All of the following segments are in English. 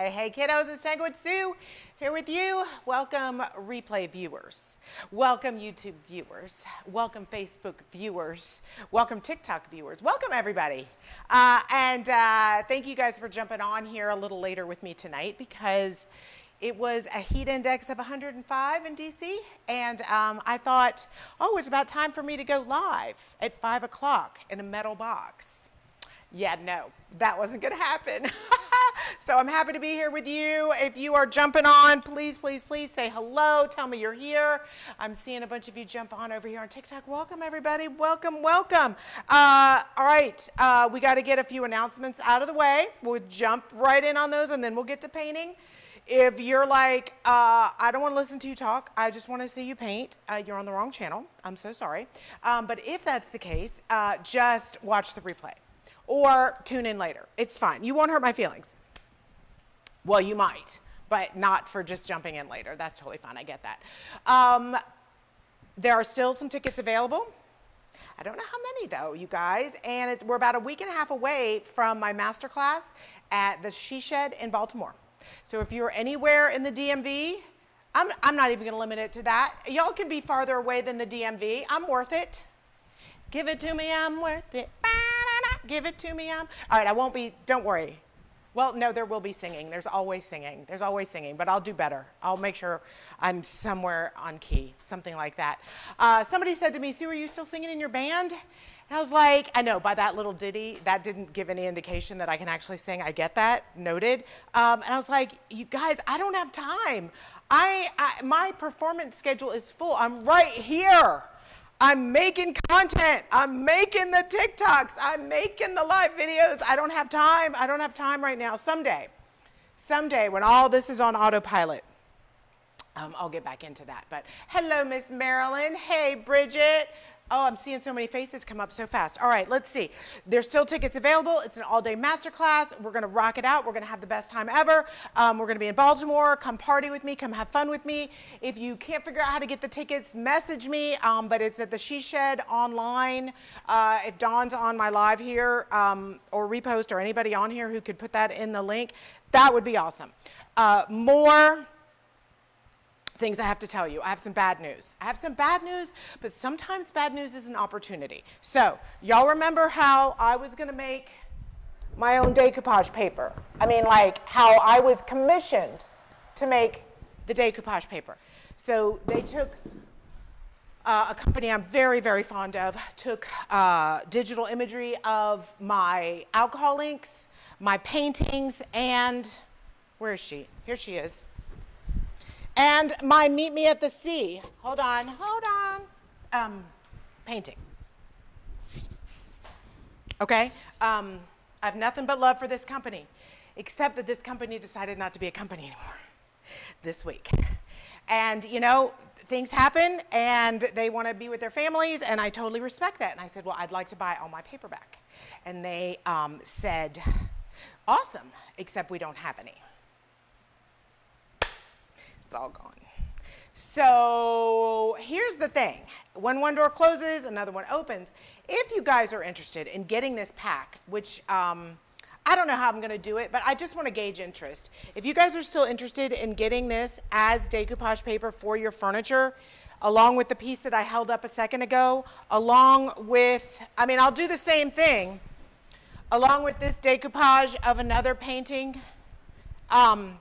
Hey kiddos, it's Tanglewood Sue here with you. Welcome replay viewers. Welcome YouTube viewers. Welcome Facebook viewers. Welcome TikTok viewers. Welcome everybody. Thank you guys for jumping on here a little later with me tonight because it was a heat index of 105 in DC, and I thought, oh, it's about time for me to go live at 5 o'clock in a metal box. Yeah, no, that wasn't gonna happen. So I'm happy to be here with you. If you are jumping on, please, please, please say hello. Tell me you're here. I'm seeing a bunch of you jump on over here on TikTok. Welcome, everybody. Welcome, welcome. All right, we got to get a few announcements out of the way. We'll jump right in on those, and then we'll get to painting. If you're like, I don't want to listen to you talk, I just want to see you paint, you're on the wrong channel. I'm so sorry. But if that's the case, just watch the replay or tune in later. It's fine. You won't hurt my feelings. Well, you might, but not for just jumping in later. That's totally fine. I get that. There are still some tickets available. I don't know how many though, you guys. And we're about a week and a half away from my masterclass at the She Shed in Baltimore. So if you're anywhere in the DMV, I'm not even going to limit it to that. Y'all can be farther away than the DMV. I'm worth it. Give it to me, I'm worth it. Give it to me, all right, I won't be, don't worry. Well, no, there will be singing. There's always singing. There's always singing, but I'll do better. I'll make sure I'm somewhere on key, something like that. Somebody said to me, Sue, are you still singing in your band? And I was like, I know, by that little ditty, that didn't give any indication that I can actually sing. I get that, noted. And I was like, you guys, I don't have time. My performance schedule is full. I'm right here. I'm making content. I'm making the TikToks. I'm making the live videos. I don't have time. I don't have time right now. Someday when all this is on autopilot, I'll get back into that. But hello, Miss Marilyn. Hey, Bridget. Oh, I'm seeing so many faces come up so fast. All right, let's see. There's still tickets available. It's an all-day masterclass. We're going to rock it out. We're going to have the best time ever. We're going to be in Baltimore. Come party with me. Come have fun with me. If you can't figure out how to get the tickets, message me. But it's at the She Shed online. If Dawn's on my live here or repost or anybody on here who could put that in the link, that would be awesome. More things I have to tell you. I have some bad news. But sometimes bad news is an opportunity. So, y'all remember how I was going to make my own decoupage paper? I mean, like how I was commissioned to make the decoupage paper. So, they took a company I'm very, very fond of, took digital imagery of my alcohol inks, my paintings, and where is she? Here she is. And my Meet Me at the Sea, hold on, painting. Okay, I have nothing but love for this company, except that this company decided not to be a company anymore this week. And you know, things happen and they want to be with their families, and I totally respect that. And I said, well, I'd like to buy all my paper back. And they said, awesome, except we don't have any. It's all gone. So here's the thing. When one door closes, another one opens. If you guys are interested in getting this pack, which I don't know how I'm going to do it, but I just want to gauge interest. If you guys are still interested in getting this as decoupage paper for your furniture, along with the piece that I held up a second ago, along with, I mean, I'll do the same thing, along with this decoupage of another painting. Can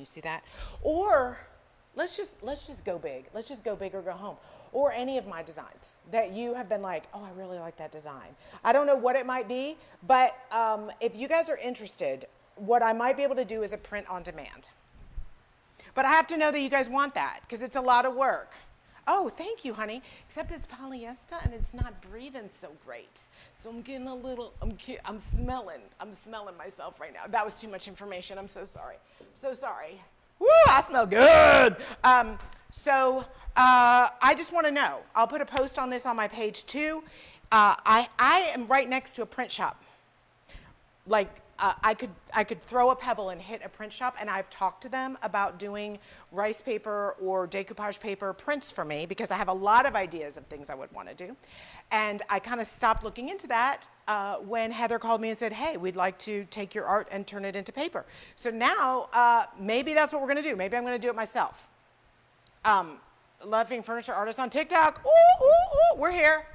you see that? Or let's just go big. Let's just go big or go home. Or any of my designs that you have been like, oh, I really like that design. I don't know what it might be, but if you guys are interested, what I might be able to do is a print on demand. But I have to know that you guys want that because it's a lot of work. Oh, thank you, honey. Except it's polyester and it's not breathing so great. So I'm getting a little, I'm smelling myself right now. That was too much information. I'm so sorry. So sorry. Woo, I smell good. I just want to know. I'll put a post on this on my page too. I am right next to a print shop. Like I could throw a pebble and hit a print shop, and I've talked to them about doing rice paper or decoupage paper prints for me because I have a lot of ideas of things I would want to do. And I kind of stopped looking into that when Heather called me and said, hey, we'd like to take your art and turn it into paper. So now maybe that's what we're going to do. Maybe I'm going to do it myself. Loving Furniture Artist on TikTok. Ooh, ooh, ooh, we're here.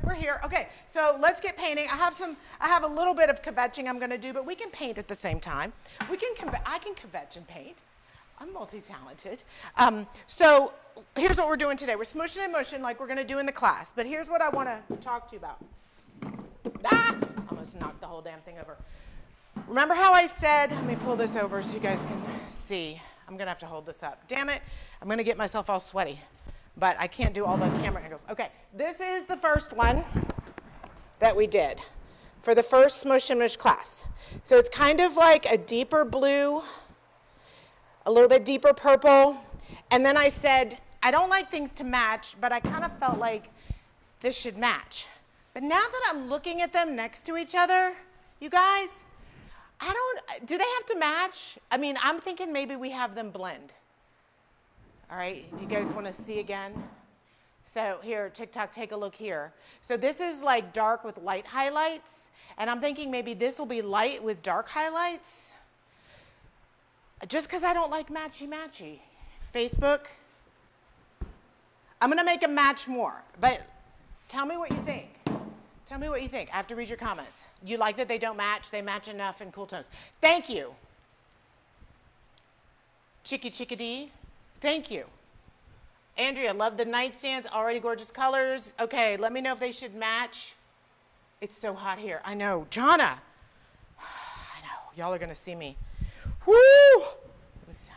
Okay, so let's get painting. I have a little bit of kvetching I'm going to do, but we can paint at the same time. I can kvetch and paint. I'm multi-talented. So here's what we're doing today. We're smushing and mushing like we're going to do in the class, but here's what I want to talk to you about. Almost knocked the whole damn thing over. Remember how I said, let me pull this over so you guys can see. I'm going to have to hold this up. Damn it. I'm going to get myself all sweaty. But I can't do all the camera angles. Okay, this is the first one that we did for the first Smush and Mush class. So it's kind of like a deeper blue, a little bit deeper purple. And then I said, I don't like things to match, but I kind of felt like this should match. But now that I'm looking at them next to each other, you guys, do they have to match? I mean, I'm thinking maybe we have them blend. All right, do you guys want to see again? So here, TikTok, take a look here. So this is like dark with light highlights, and I'm thinking maybe this will be light with dark highlights. Just because I don't like matchy-matchy. Facebook, I'm going to make them match more, but tell me what you think. Tell me what you think. I have to read your comments. You like that they don't match? They match enough in cool tones. Thank you. Chickadee. Thank you. Andrea, love the nightstands, already gorgeous colors. Okay, let me know if they should match. It's so hot here. I know. Jonna. I know. Y'all are going to see me. Woo!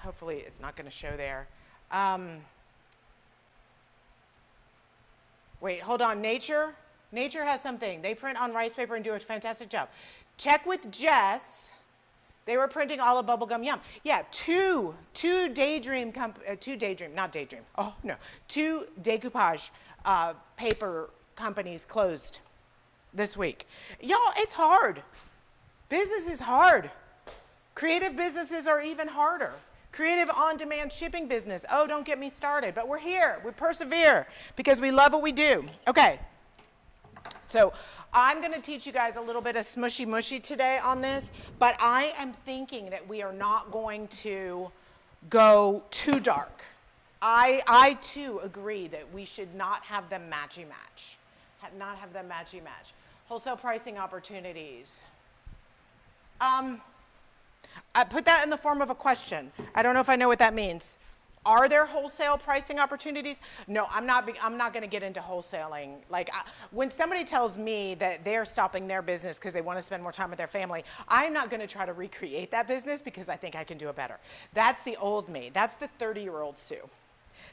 Hopefully it's not going to show there. Wait, hold on. Nature has something. They print on rice paper and do a fantastic job. Check with Jess. They were printing all of Bubblegum Yum. Yeah, two decoupage paper companies closed this week. Y'all, it's hard. Business is hard. Creative businesses are even harder. Creative on-demand shipping business. Oh, don't get me started. But we're here. We persevere because we love what we do. Okay. So I'm going to teach you guys a little bit of smushy mushy today on this, but I am thinking that we are not going to go too dark. I too agree that we should not have them matchy-match. Not have them matchy-match. Wholesale pricing opportunities. I put that in the form of a question. I don't know if I know what that means. Are there wholesale pricing opportunities? No, I'm not going to get into wholesaling. Like when somebody tells me that they're stopping their business because they want to spend more time with their family, I'm not going to try to recreate that business because I think I can do it better. That's the old me. That's the 30-year-old Sue.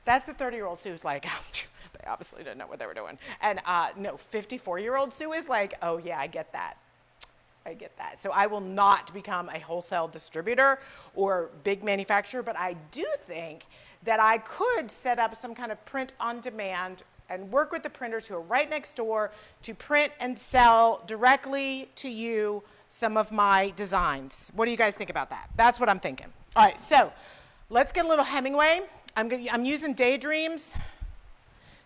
That's the 30-year-old Sue's like, they obviously didn't know what they were doing. And no, 54-year-old Sue is like, oh yeah, I get that. I get that. So I will not become a wholesale distributor or big manufacturer, but I do think that I could set up some kind of print on demand and work with the printers who are right next door to print and sell directly to you some of my designs. What do you guys think about that? That's what I'm thinking. All right, so let's get a little Hemingway. I'm using Daydream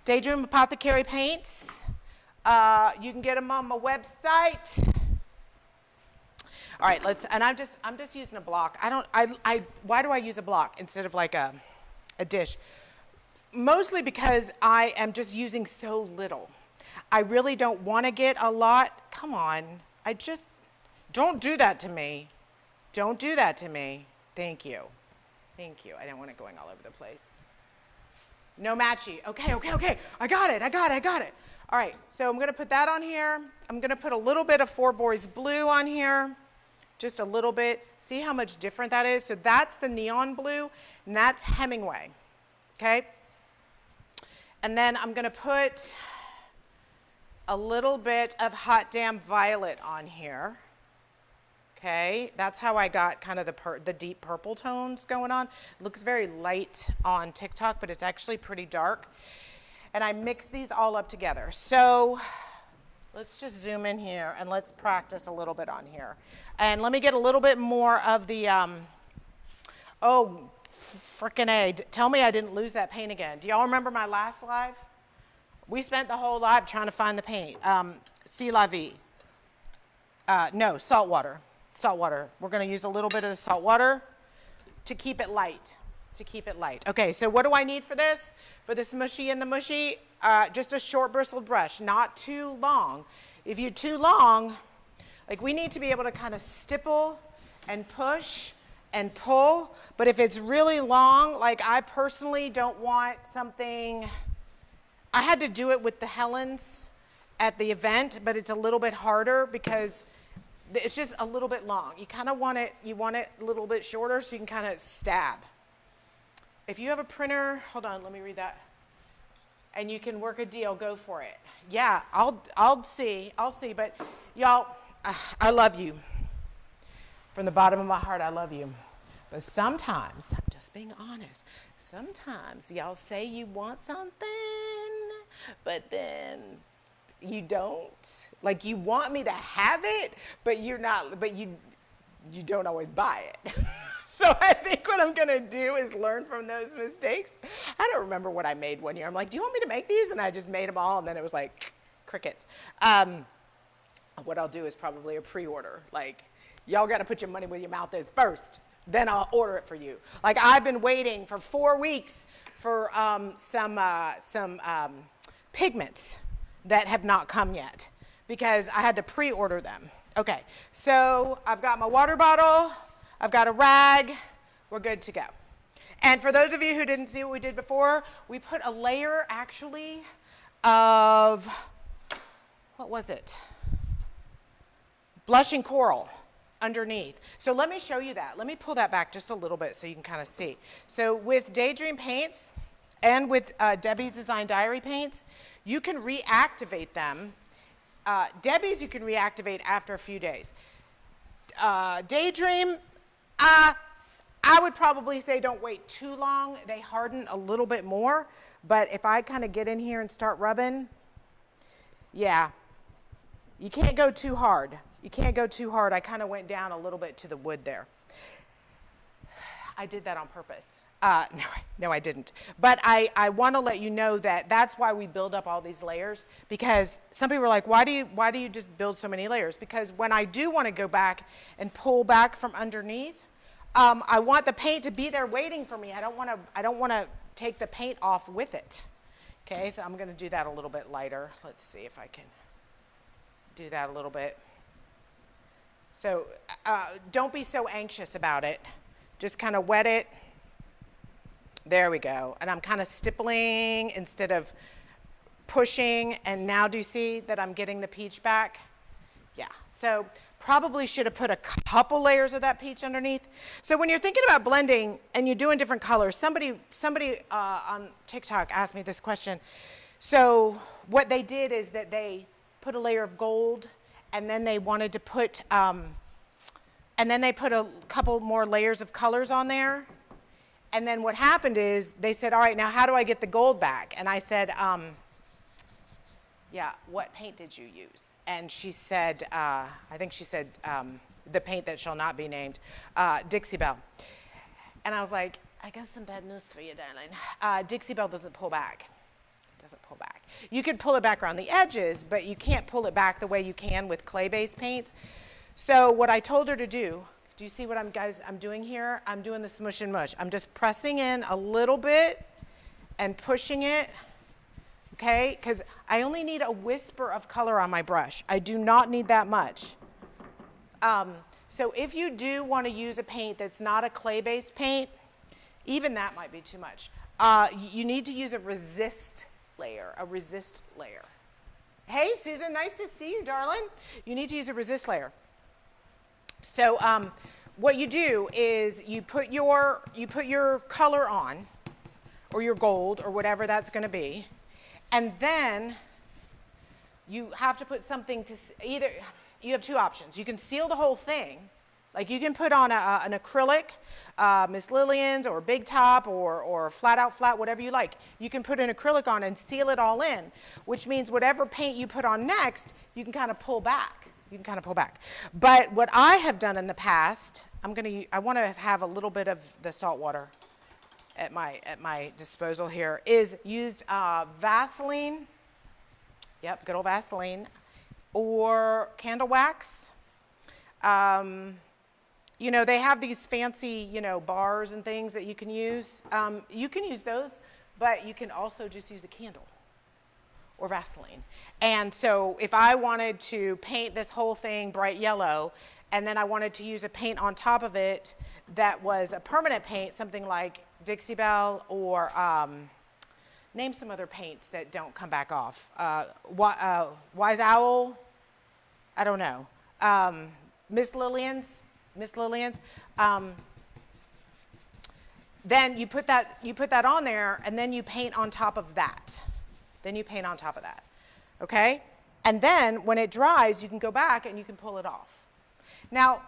Apothecary paints. You can get them on my website. All right, I'm just using a block. Why do I use a block instead of like a dish? Mostly because I am just using so little. I really don't want to get a lot. Come on, don't do that to me. Don't do that to me. Thank you. Thank you. I didn't want it going all over the place. No matchy. Okay. I got it. All right, so I'm gonna put that on here. I'm gonna put a little bit of Four Boys Blue on here. Just a little bit. See how much different that is? So that's the neon blue, and that's Hemingway, okay? And then I'm gonna put a little bit of Hot Damn Violet on here, okay? That's how I got kind of the deep purple tones going on. It looks very light on TikTok, but it's actually pretty dark. And I mix these all up together. So let's just zoom in here and let's practice a little bit on here. And let me get a little bit more of the, oh, frickin' A. Tell me I didn't lose that paint again. Do y'all remember my last live? We spent the whole live trying to find the paint. C'est la vie. No, salt water. Salt water. We're going to use a little bit of the salt water to keep it light. To keep it light. Okay, so what do I need for this? For the smushy and the mushy, just a short bristled brush, not too long. If you're too long, like we need to be able to kind of stipple and push and pull, but if it's really long, like I personally don't want something, I had to do it with the Helens at the event, but it's a little bit harder because it's just a little bit long. You kind of want it, you want it a little bit shorter so you can kind of stab. If you have a printer, hold on, let me read that. And you can work a deal, go for it. Yeah, I'll see, but y'all, I love you. From the bottom of my heart, I love you. But sometimes, I'm just being honest, sometimes y'all say you want something, but then you don't. Like you want me to have it, but you're not, but you don't always buy it. So I think what I'm gonna do is learn from those mistakes. I don't remember what I made one year. I'm like, do you want me to make these? And I just made them all, and then it was like crickets. What I'll do is probably a pre-order. Like, y'all gotta put your money where your mouth is first, then I'll order it for you. Like I've been waiting for 4 weeks for some pigments that have not come yet because I had to pre-order them. Okay, so I've got my water bottle. I've got a rag, we're good to go. And for those of you who didn't see what we did before, we put a layer actually of, what was it? Blushing coral underneath. So let me show you that. Let me pull that back just a little bit so you can kind of see. So with Daydream paints and with Debbie's Design Diary paints, you can reactivate them. Debbie's you can reactivate after a few days. Daydream, I would probably say don't wait too long. They harden a little bit more, but if I kind of get in here and start rubbing, yeah, you can't go too hard. You can't go too hard. I kind of went down a little bit to the wood there. I did that on purpose. No, I didn't. But I want to let you know that that's why we build up all these layers, because some people are like, why do you just build so many layers? Because when I do want to go back and pull back from underneath, I want the paint to be there waiting for me. I don't want to take the paint off with it. Okay, so I'm going to do that a little bit lighter. Let's see if I can do that a little bit. So don't be so anxious about it. Just kind of wet it. There we go. And I'm kind of stippling instead of pushing. And now do you see that I'm getting the peach back? Yeah. So probably should have put a couple layers of that peach underneath. So when you're thinking about blending and you're doing different colors, somebody on TikTok asked me this question. So what they did is that they put a layer of gold, and then they wanted to put, and then they put a couple more layers of colors on there. And then what happened is they said, all right, now how do I get the gold back? And I said, yeah, what paint did you use? And she said, I think she said, the paint that shall not be named, Dixie Belle. And I was like, I got some bad news for you, darling. Dixie Belle doesn't pull back. It doesn't pull back. You could pull it back around the edges, but you can't pull it back the way you can with clay-based paints. So what I told her to do you see what I'm doing here? I'm doing the smush and mush. I'm just pressing in a little bit and pushing it, okay? Because I only need a whisper of color on my brush. I do not need that much. So if you do want to use a paint that's not a clay-based paint, even that might be too much. You need to use a resist layer, Hey, Susan, nice to see you, darling. You need to use a resist layer. So what you do is you put your color on, or your gold, or whatever that's going to be, and then you have to put something to either. You have two options. You can seal the whole thing, like you can put on an acrylic, Miss Lillian's or Big Top or Flat Out Flat, whatever you like. You can put an acrylic on and seal it all in, which means whatever paint you put on next, you can kind of pull back. You can kind of pull back. But what I have done in the past, I want to have a little bit of the salt water at my disposal here, is used Vaseline. Yep, good old Vaseline, or candle wax. You know, they have these fancy, you know, bars and things that you can use. You can use those, but you can also just use a candle or Vaseline. And so if I wanted to paint this whole thing bright yellow, and then I wanted to use a paint on top of it that was a permanent paint, something like Dixie Belle, or name some other paints that don't come back off. Wise Owl, I don't know. Miss Lillian's. Then you put that on there, and then you paint on top of that. Okay? And then when it dries, you can go back and you can pull it off. Now,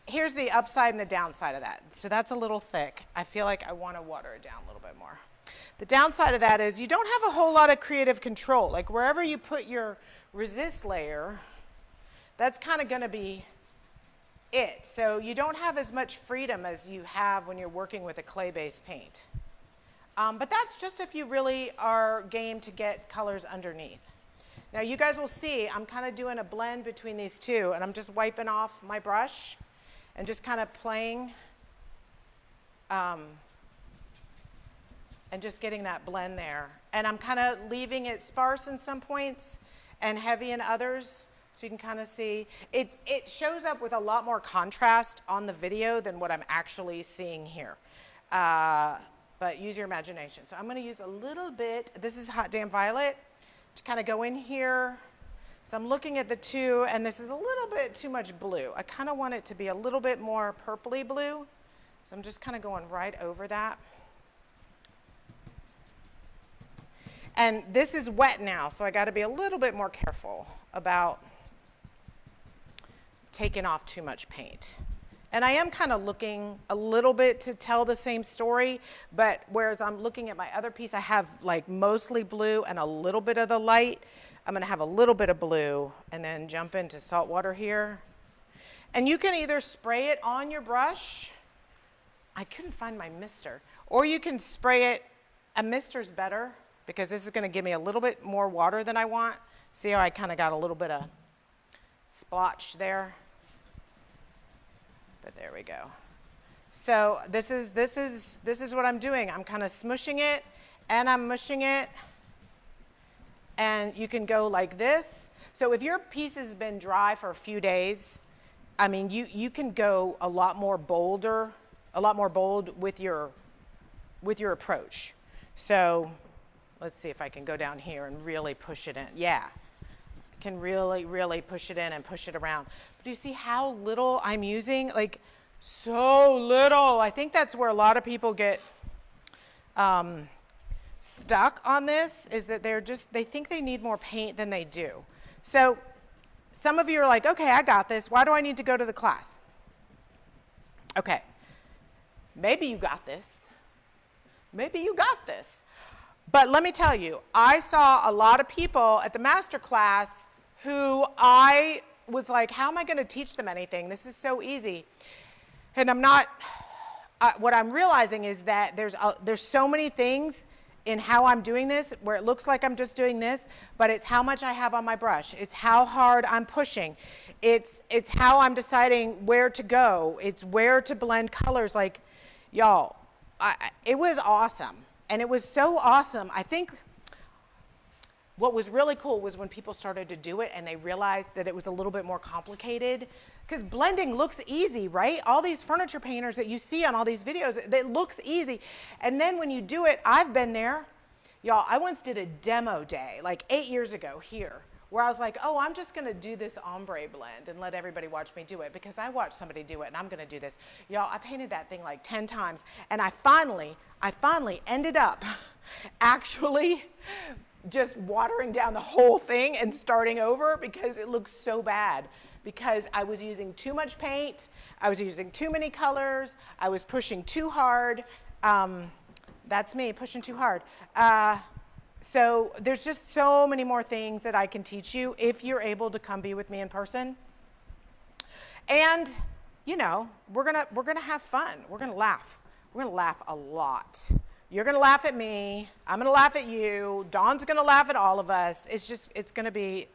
here's the upside and the downside of that. So that's a little thick. I feel like I want to water it down a little bit more. The downside of that is you don't have a whole lot of creative control. Like wherever you put your resist layer, that's kind of going to be it. So you don't have as much freedom as you have when you're working with a clay-based paint. But that's just if you really are game to get colors underneath. Now you guys will see I'm kind of doing a blend between these two, and I'm just wiping off my brush and just kind of playing and just getting that blend there. And I'm kind of leaving it sparse in some points and heavy in others. So you can kind of see, it shows up with a lot more contrast on the video than what I'm actually seeing here. But use your imagination. So I'm going to use a little bit, this is Hot Damn Violet, to kind of go in here. So I'm looking at the two, and this is a little bit too much blue. I kind of want it to be a little bit more purpley blue. So I'm just kind of going right over that. And this is wet now, so I got to be a little bit more careful about taking off too much paint. And I am kind of looking a little bit to tell the same story, but whereas I'm looking at my other piece, I have like mostly blue and a little bit of the light. I'm going to have a little bit of blue and then jump into salt water here. And you can either spray it on your brush. I couldn't find my mister. Or you can spray it. A mister's better because this is going to give me a little bit more water than I want. See how I kind of got a little bit of splotch there? But there we go. So this is what I'm doing. I'm kind of smushing it and I'm mushing it. And you can go like this. So if your piece has been dry for a few days, I mean, you can go a lot more bold with your approach. So let's see if I can go down here and really push it in. Yeah, I can really, really push it in and push it around. But do you see how little I'm using? Like, so little. I think that's where a lot of people get stuck on this, is that they think they need more paint than they do. So some of you are like, okay, I got this. Why do I need to go to the class? Okay, maybe you got this. Maybe you got this. But let me tell you, I saw a lot of people at the master class who I was like, how am I going to teach them anything? This is so easy. And I'm not, what I'm realizing is that there's so many things in how I'm doing this where it looks like I'm just doing this, but it's how much I have on my brush. It's how hard I'm pushing. It's how I'm deciding where to go. It's where to blend colors. Like, y'all, it was awesome. And it was so awesome. I think what was really cool was when people started to do it and they realized that it was a little bit more complicated, because blending looks easy, right? All these furniture painters that you see on all these videos, it looks easy. And then when you do it, I've been there. Y'all, I once did a demo day like 8 years ago here, where I was like, oh, I'm just going to do this ombre blend and let everybody watch me do it because I watched somebody do it and I'm going to do this. Y'all, I painted that thing like 10 times, and I finally ended up actually just watering down the whole thing and starting over because it looks so bad, because I was using too much paint, I was using too many colors, I was pushing too hard. That's me, pushing too hard. So there's just so many more things that I can teach you if you're able to come be with me in person. And, you know, we're gonna have fun. We're gonna laugh. We're gonna laugh a lot. You're gonna laugh at me. I'm gonna laugh at you. Dawn's gonna laugh at all of us. It's gonna be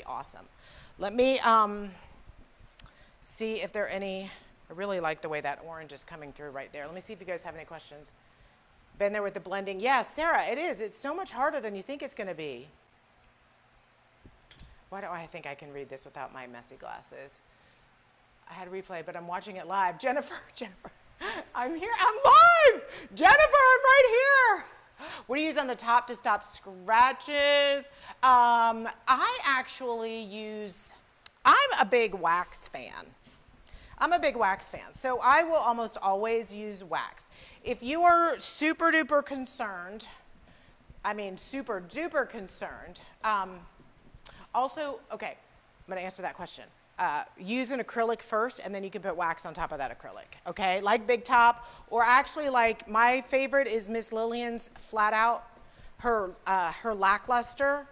awesome. Let me see if there are any. I really like the way that orange is coming through right there. Let me see if you guys have any questions. Been there with the blending? Yeah, Sarah, it is. It's so much harder than you think it's gonna be. Why do I think I can read this without my messy glasses? I had a replay, but I'm watching it live. Jennifer, I'm here. I'm live. Jennifer, I'm right here. What do you use on the top to stop scratches? I actually use, I'm a big wax fan. So I will almost always use wax. If you are super duper concerned, super duper concerned, also, okay, I'm gonna answer that question. Use an acrylic first, and then you can put wax on top of that acrylic, okay? Like Big Top, or actually like my favorite is Miss Lillian's Flat Out, her Lackluster,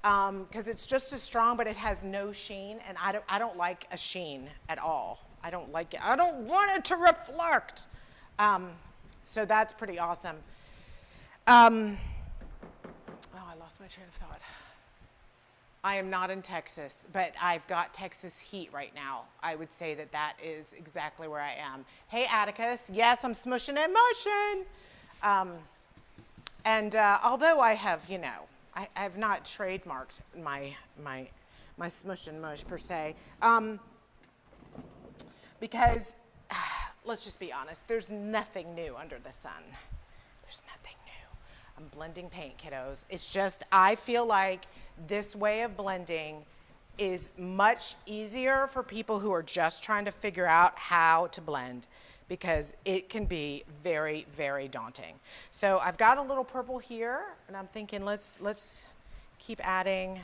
because it's just as strong, but it has no sheen, and I don't like a sheen at all. I don't like it. I don't want it to reflect. So that's pretty awesome. Oh, I lost my train of thought. I am not in Texas, but I've got Texas heat right now. I would say that that is exactly where I am. Hey, Atticus. Yes, I'm smushing and mushing. Although I have, you know, I have not trademarked my smush and mush per se, because let's just be honest, there's nothing new under the sun. There's nothing new. I'm blending paint, kiddos. It's just, I feel like this way of blending is much easier for people who are just trying to figure out how to blend, because it can be very, very daunting. So I've got a little purple here, and I'm thinking let's keep adding.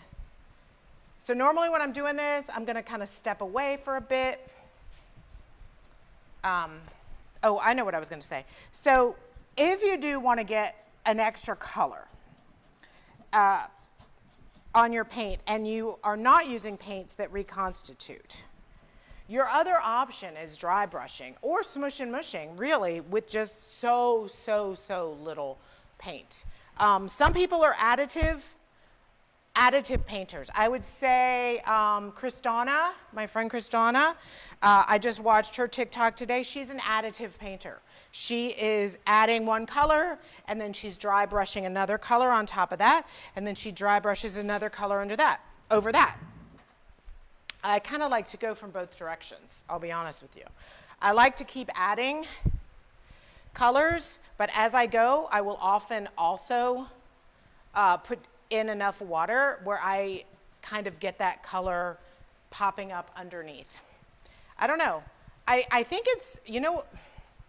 So normally when I'm doing this, I'm gonna kind of step away for a bit. Oh, I know what I was gonna say. So if you do wanna get an extra color, on your paint, and you are not using paints that reconstitute, your other option is dry brushing or smush and mushing, really, with just so little paint. Some people are additive painters. I would say Kristana, my friend Kristana, I just watched her TikTok today. She's an additive painter. She is adding one color, and then she's dry brushing another color on top of that, and then she dry brushes another color over that. I kind of like to go from both directions, I'll be honest with you. I like to keep adding colors, but as I go, I will often also put in enough water where I kind of get that color popping up underneath. I don't know. I think it's, you know,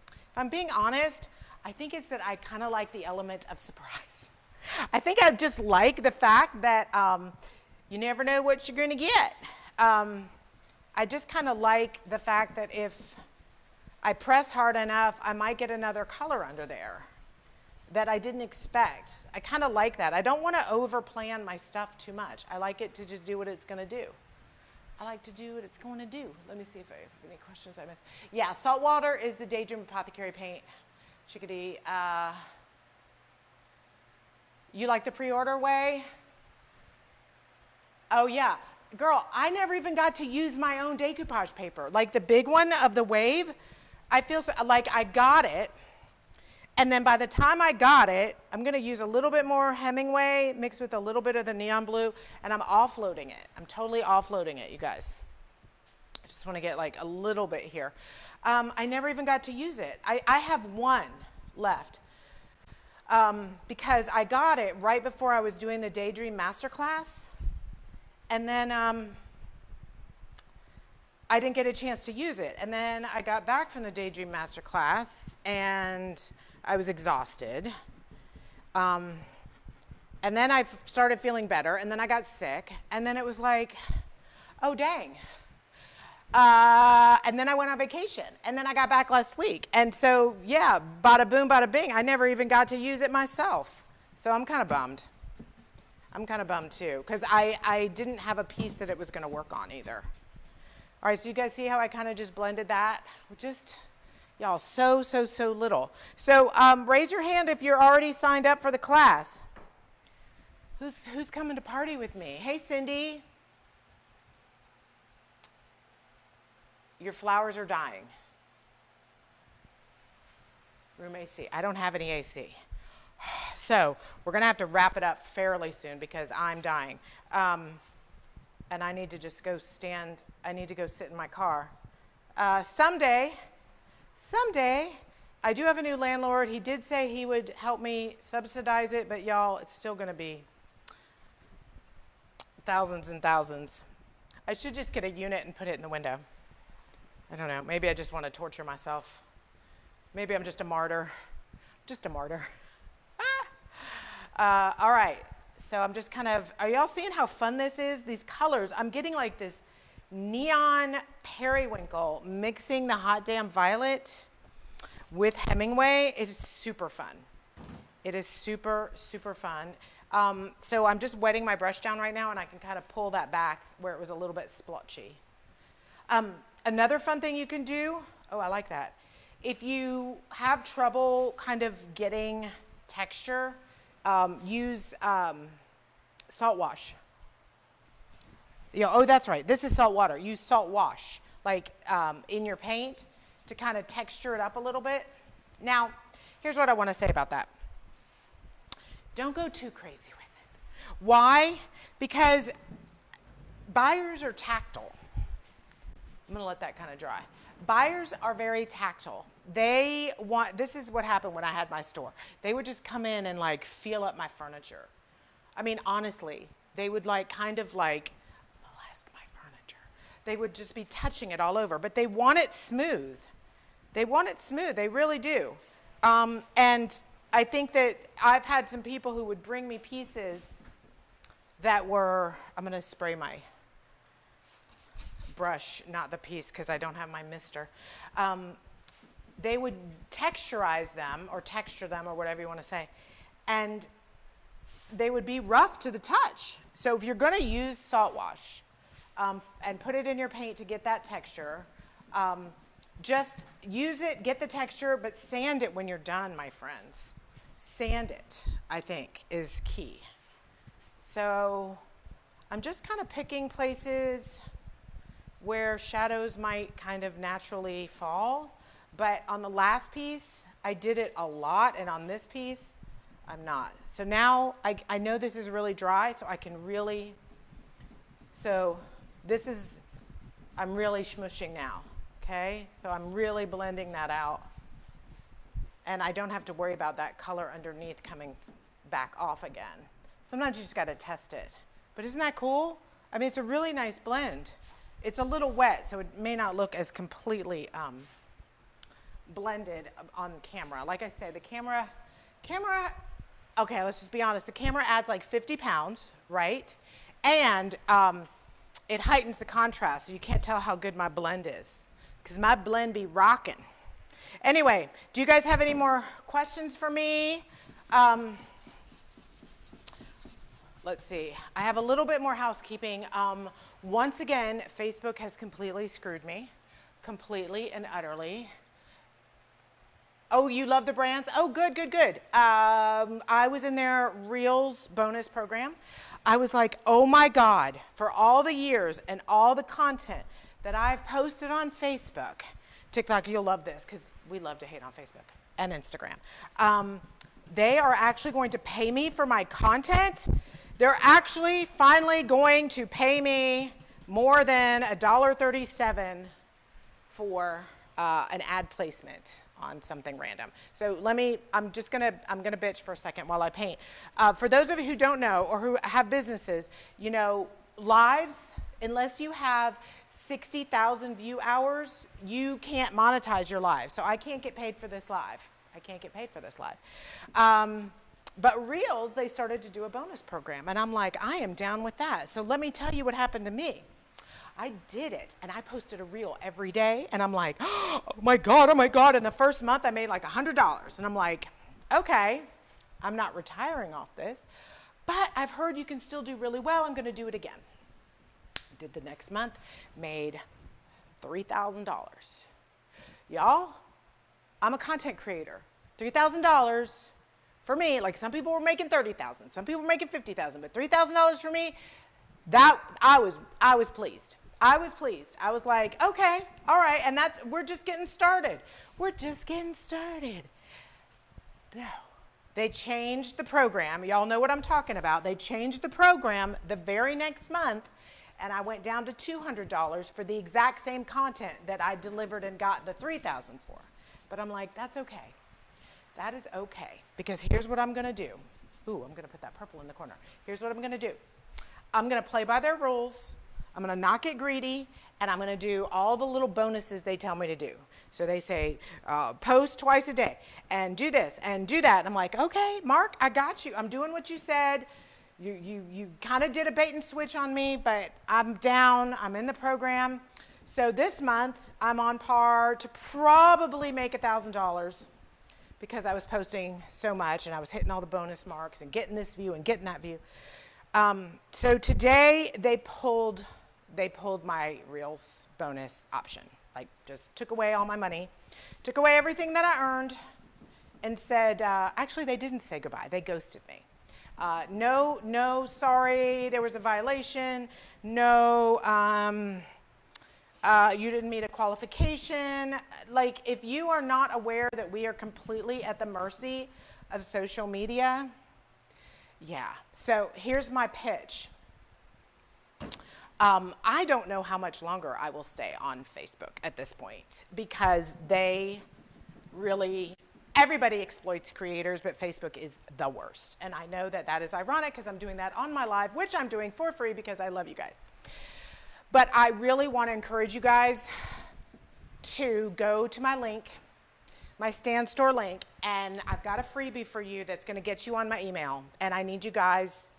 if I'm being honest, I think it's that I kind of like the element of surprise. I think I just like the fact that you never know what you're going to get. I just kind of like the fact that if I press hard enough, I might get another color under there that I didn't expect. I kind of like that. I don't want to over plan my stuff too much. I like it to just do what it's going to do. I like to do what it's going to do. Let me see if I have any questions I missed. Yeah, Saltwater is the Daydream Apothecary paint. Chickadee. You like the pre-order way? Oh yeah. Girl, I never even got to use my own decoupage paper. Like the big one of the Wave, I feel so, like I got it, and then by the time I got it, I'm gonna use a little bit more Hemingway mixed with a little bit of the neon blue, and I'm offloading it. I'm totally offloading it, you guys. I just wanna get like a little bit here. I never even got to use it. I have one left because I got it right before I was doing the Daydream Masterclass. And then I didn't get a chance to use it. And then I got back from the Daydream Masterclass, and I was exhausted. And then I started feeling better, and then I got sick. And then it was like, oh, dang. And then I went on vacation, and then I got back last week. And so, yeah, bada boom, bada bing. I never even got to use it myself. So I'm kind of bummed. I'm kind of bummed too, because I didn't have a piece that it was going to work on either. All right, so you guys see how I kind of just blended that? Just, y'all, so little. So raise your hand if you're already signed up for the class. Who's coming to party with me? Hey, Cindy. Your flowers are dying. Room AC. I don't have any AC. So we're going to have to wrap it up fairly soon because I'm dying. And I need to just go I need to go sit in my car. Someday, I do have a new landlord. He did say he would help me subsidize it, but y'all, it's still going to be thousands and thousands. I should just get a unit and put it in the window. I don't know. Maybe I just want to torture myself. Maybe I'm just a martyr. Just a martyr. All right. So I'm just kind of, are y'all seeing how fun this is? These colors, I'm getting like this neon periwinkle mixing the hot damn violet with Hemingway. It is super fun. It is super fun. So I'm just wetting my brush down right now and I can kind of pull that back where it was a little bit splotchy. Another fun thing you can do, oh, I like that. If you have trouble kind of getting texture, use salt wash. Oh, that's right. This is salt water. Use salt wash, like in your paint to kind of texture it up a little bit. Now, here's what I want to say about that. Don't go too crazy with it. Why? Because buyers are tactile. I'm going to let that kind of dry. Buyers are very tactile. They want, this is what happened when I had my store. They would just come in and like feel up my furniture. I mean, honestly, they would like kind of like molest my furniture. They would just be touching it all over, but they want it smooth. They want it smooth, they really do. And I think that I've had some people who would bring me pieces that were, I'm gonna spray my brush, not the piece, because I don't have my mister. They would texturize them or texture them or whatever you want to say, and they would be rough to the touch. So if you're going to use salt wash and put it in your paint to get that texture, just use it, get the texture, but sand it when you're done, my friends. Sand it, I think, is key. So I'm just kind of picking places where shadows might kind of naturally fall. But on the last piece, I did it a lot, and on this piece, I'm not. So now I know this is really dry, so I can really, so this is, I'm really smushing now, okay? So I'm really blending that out. And I don't have to worry about that color underneath coming back off again. Sometimes you just gotta test it. But isn't that cool? I mean, it's a really nice blend. It's a little wet, so it may not look as completely blended on camera. Like I said, the camera, okay, let's just be honest. The camera adds like 50 pounds, right? And it heightens the contrast, so you can't tell how good my blend is, because my blend be rocking. Anyway, do you guys have any more questions for me? Let's see. I have a little bit more housekeeping. Once again, Facebook has completely screwed me, completely and utterly. Oh, you love the brands? Oh, good. I was in their Reels bonus program. I was like, oh my God, for all the years and all the content that I've posted on Facebook, TikTok, you'll love this because we love to hate on Facebook and Instagram. They are actually going to pay me for my content. They're actually finally going to pay me more than $1.37 for an ad placement on something random. So I'm gonna bitch for a second while I paint. For those of you who don't know or who have businesses, you know, lives, unless you have 60,000 view hours, you can't monetize your live. So I can't get paid for this live. But Reels, they started to do a bonus program, and I'm like, I am down with that. So let me tell you what happened to me. I did it, and I posted a reel every day, and I'm like, oh my God. In the first month, I made like $100, and I'm like, okay, I'm not retiring off this, but I've heard you can still do really well. I'm gonna do it again. Did the next month, made $3,000. Y'all, I'm a content creator. $3,000 for me, like some people were making $30,000, some people were making $50,000, but $3,000 for me, that I was pleased. I was pleased. I was like, okay, all right, and we're just getting started. We're just getting started. No. They changed the program. Y'all know what I'm talking about. They changed the program the very next month, and I went down to $200 for the exact same content that I delivered and got the $3,000 for. But I'm like, that's okay. That is okay, because here's what I'm going to do. Ooh, I'm going to put that purple in the corner. Here's what I'm going to do. I'm going to play by their rules. I'm going to not get greedy, and I'm going to do all the little bonuses they tell me to do. So they say, post twice a day, and do this, and do that. And I'm like, okay, Mark, I got you. I'm doing what you said. You kind of did a bait and switch on me, but I'm down. I'm in the program. So this month, I'm on par to probably make $1,000 because I was posting so much, and I was hitting all the bonus marks and getting this view and getting that view. So today, they pulled my Reels bonus option. Like, just took away all my money, took away everything that I earned, and said, actually, they didn't say goodbye. They ghosted me. No, sorry, there was a violation. No, you didn't meet a qualification. Like, if you are not aware that we are completely at the mercy of social media, yeah. So here's my pitch. I don't know how much longer I will stay on Facebook at this point, because everybody exploits creators, but Facebook is the worst. And I know that is ironic because I'm doing that on my live, which I'm doing for free because I love you guys. But I really want to encourage you guys to go to my link, my Stand Store link, and I've got a freebie for you that's going to get you on my email. And I need you guys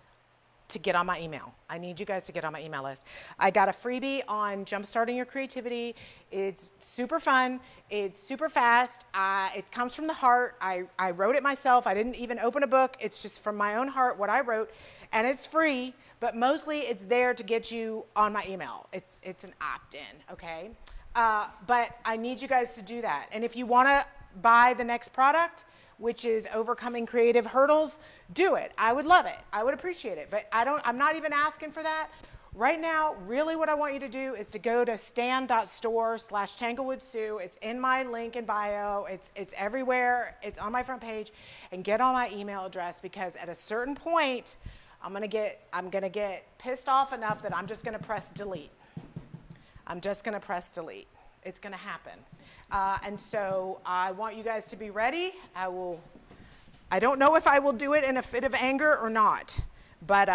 to get on my email. I need you guys to get on my email list. I got a freebie on jumpstarting your creativity. It's super fun. It's super fast. It comes from the heart. I wrote it myself. I didn't even open a book. It's just from my own heart what I wrote, and it's free, but mostly it's there to get you on my email. It's an opt-in, okay? But I need you guys to do that. And if you want to buy the next product, which is overcoming creative hurdles, do it. I would love it. I would appreciate it. But I'm not even asking for that. Right now, really what I want you to do is to go to stand.store/Tanglewood Sue. It's in my link in bio. It's everywhere. It's on my front page. And get on my email address, because at a certain point, I'm gonna get pissed off enough that I'm just gonna press delete. I'm just gonna press delete. It's gonna happen. And so I want you guys to be ready. I don't know if I will do it in a fit of anger or not, but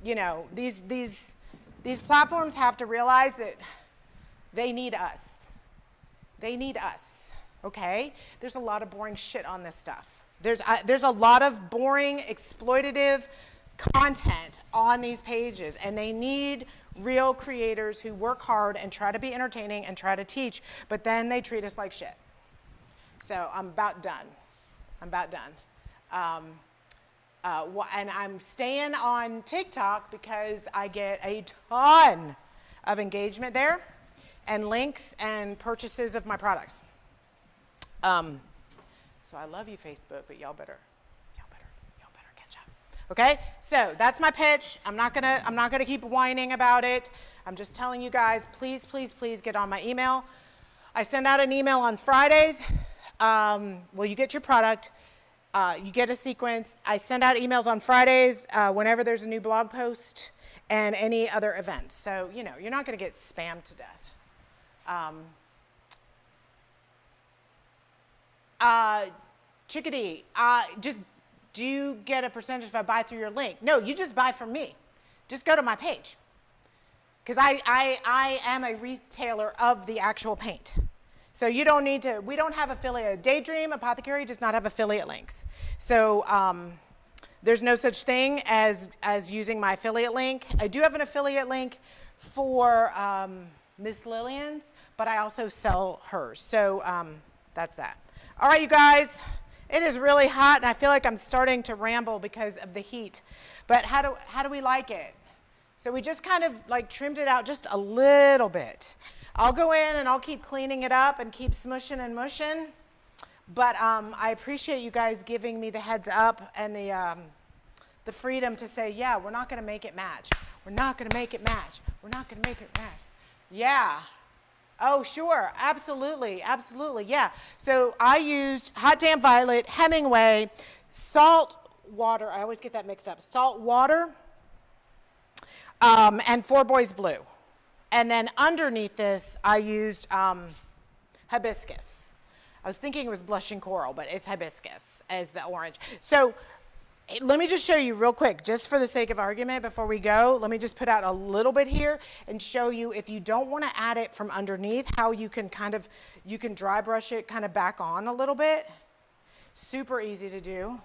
you know, these platforms have to realize that they need us. They need us, okay? There's a lot of boring shit on this stuff. There's a lot of boring, exploitative content on these pages, and they need real creators who work hard and try to be entertaining and try to teach, but then they treat us like shit. So I'm about done. And I'm staying on TikTok because I get a ton of engagement there and links and purchases of my products. So I love you, Facebook, but y'all better catch up. Okay, so that's my pitch. I'm not gonna keep whining about it. I'm just telling you guys, please, please, please get on my email. I send out an email on Fridays. Well, you get your product. You get a sequence. I send out emails on Fridays whenever there's a new blog post and any other events. So, you know, you're not going to get spammed to death. Chickadee, just do you get a percentage if I buy through your link? No, you just buy from me. Just go to my page. Because I am a retailer of the actual paint. So you don't need to, we don't have affiliate. Daydream Apothecary does not have affiliate links. So there's no such thing as using my affiliate link. I do have an affiliate link for Miss Lillian's, but I also sell hers. So that's that. All right, you guys, it is really hot, and I feel like I'm starting to ramble because of the heat. But how do we like it? So we just kind of like trimmed it out just a little bit. I'll go in and I'll keep cleaning it up and keep smushing and mushing. But I appreciate you guys giving me the heads up and the freedom to say, yeah, we're not going to make it match. We're not going to make it match. We're not going to make it match. Yeah. Oh, sure. Absolutely. Absolutely. Yeah. So I used Hot Damn Violet, Hemingway, salt water. I always get that mixed up. Salt water and Four Boys Blue. And then underneath this, I used hibiscus. I was thinking it was blushing coral, but it's hibiscus as the orange. So let me just show you real quick, just for the sake of argument before we go, let me just put out a little bit here and show you, if you don't want to add it from underneath, how you can you can dry brush it kind of back on a little bit. Super easy to do.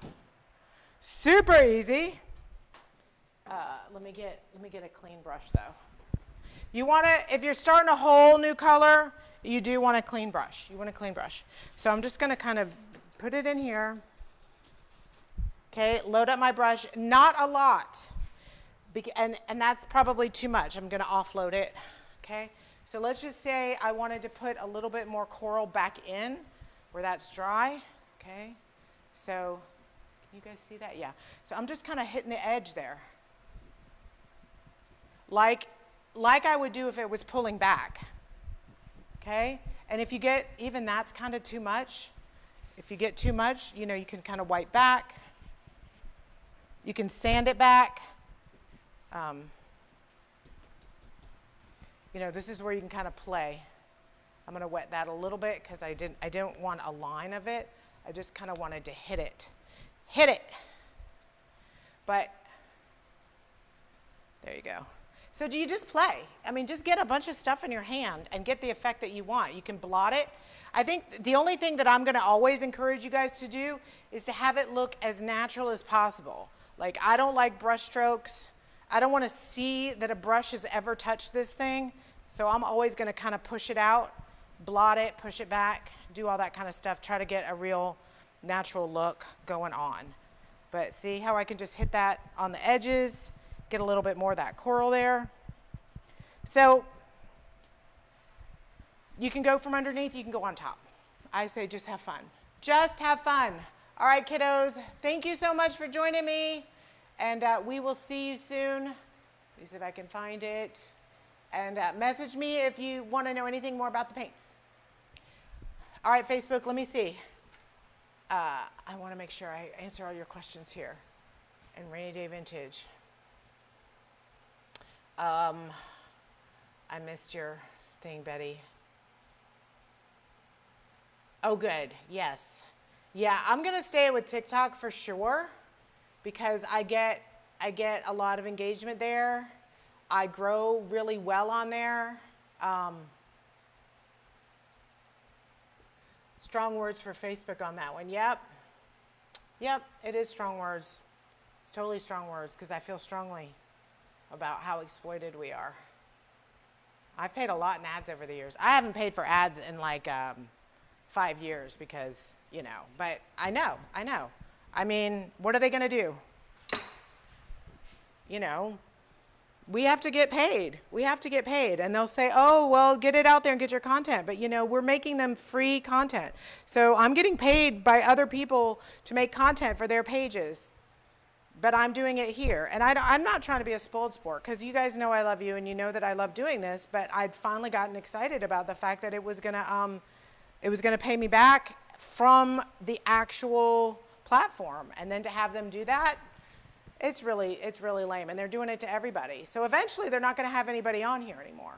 Super easy. Let me get a clean brush though. You want to, if you're starting a whole new color, you do want a clean brush. You want a clean brush. So I'm just going to kind of put it in here. Okay, load up my brush. Not a lot. And that's probably too much. I'm going to offload it. Okay, so let's just say I wanted to put a little bit more coral back in where that's dry. Okay, so can you guys see that? Yeah. So I'm just kind of hitting the edge there. Like I would do if it was pulling back. Okay, and if you get, even that's kind of too much. If you get too much, you know, you can kind of wipe back. You can sand it back. You know, this is where you can kind of play. I'm going to wet that a little bit because I didn't want a line of it. I just kind of wanted to hit it. Hit it. But there you go. So do you just play? I mean, just get a bunch of stuff in your hand and get the effect that you want. You can blot it. I think the only thing that I'm going to always encourage you guys to do is to have it look as natural as possible. Like, I don't like brush strokes. I don't want to see that a brush has ever touched this thing. So I'm always going to kind of push it out, blot it, push it back, do all that kind of stuff, try to get a real natural look going on. But see how I can just hit that on the edges, get a little bit more of that coral there. So you can go from underneath, you can go on top. I say just have fun. Just have fun. All right, kiddos, thank you so much for joining me. And we will see you soon. Let me see if I can find it. And message me if you want to know anything more about the paints. All right, Facebook, let me see. I want to make sure I answer all your questions here. And Rainy Day Vintage. I missed your thing, Betty. Oh, good. Yes. Yeah, I'm going to stay with TikTok for sure because I get a lot of engagement there. I grow really well on there. Strong words for Facebook on that one. Yep. Yep, it is strong words. It's totally strong words because I feel strongly about how exploited we are. I've paid a lot in ads over the years. I haven't paid for ads in like 5 years because, you know, but I know. I mean, what are they going to do? You know, we have to get paid. We have to get paid. And they'll say, oh, well, get it out there and get your content. But, you know, we're making them free content. So I'm getting paid by other people to make content for their pages. But I'm doing it here. And I'm not trying to be a spoiled sport because you guys know I love you and you know that I love doing this. But I'd finally gotten excited about the fact that it was going to pay me back from the actual platform. And then to have them do that, it's really lame. And they're doing it to everybody. So eventually they're not going to have anybody on here anymore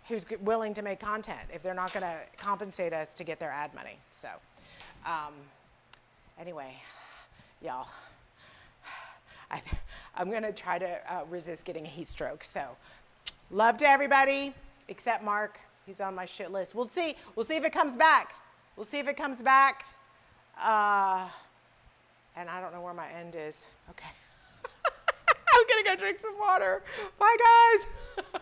who's willing to make content if they're not going to compensate us to get their ad money. So anyway, y'all, I'm going to try to resist getting a heat stroke. So love to everybody except Mark. He's on my shit list. We'll see. We'll see if it comes back. We'll see if it comes back. And I don't know where my end is. Okay. I'm going to go drink some water. Bye, guys.